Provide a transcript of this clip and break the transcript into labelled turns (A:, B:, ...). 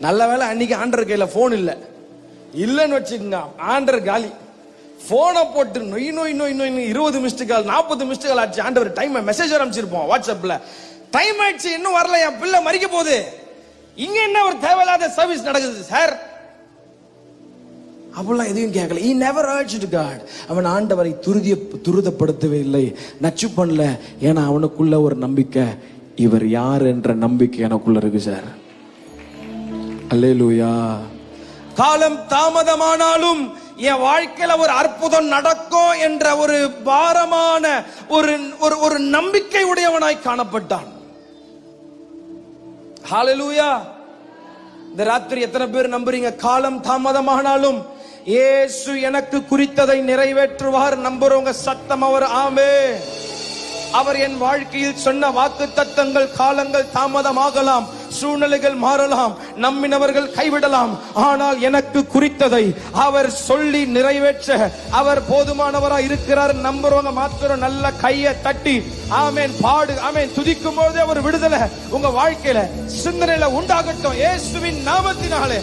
A: நல்ல வேலை அன்னைக்கு ஆண்டர் கையில போன் இல்லன்னு வச்சுக்கோங்க, ஆண்டர் காலி. போனை போட்டு நொய் நொய் நொய் நொய் 20 மிஸ்டு கால் 40 மிஸ்டு கால் ஆச்சு. ஆண்டவர் டைம் மெசேஜ் அனுப்பிச்சிருப்போம் வாட்ஸ்அப்ல, டைம் ஆயிடுச்சு இன்னும் வரல, என் பிள்ளை மறிக்க போகுது, இங்க என்ன ஒரு தேவையில்லாத சர்வீஸ் நடக்குது சார். அப்படிலாம் எதையும் கேட்கல. He never urged God. அவன் ஆண்டவரை துரிதப்படுத்தவே இல்லை, நச்சு பண்ணல. ஏன்னா அவனுக்குள்ள ஒரு நம்பிக்கை, இவர் யார் என்ற நம்பிக்கை எனக்குள்ள இருக்கு சார். அல்லேலூயா. காலம் தாமதமானாலும் என் வாழ்க்கையில ஒரு அற்புதம் நடக்கும் என்ற ஒரு பாரமான ஒரு நம்பிக்கை உடையவனாய் காணப்பட்டான். ஹல்லேலூயா. இந்த ராத்திரி எத்தனை பேர் நம்புறீங்க காலம் தாமதமானாலும் இயேசு எனக்கு குறித்ததை நிறைவேற்றுவார்? நம்புறவங்க சத்தம் அவர் ஆமென். அவர் என் வாழ்க்கையில் சொன்ன வாக்குத்தத்தங்கள், காலங்கள் தாமதமாகலாம், சூழ்நிலைகள் மாறலாம், நம்பினவர்கள் கைவிடலாம், ஆனால் எனக்கு குறித்ததை அவர் சொல்லி நிறைவேற்ற அவர் போதுமானவராய் இருக்கிறார். நம்புறவங்க மாத்திரம் நல்ல கையை தட்டி ஆமென் பாடு. ஆமென். துதிக்கும் போதே அவர் விடுதலை உங்க வாழ்க்கையில சிந்தனையில உண்டாகட்டும் இயேசுவின் நாமத்தினாலே.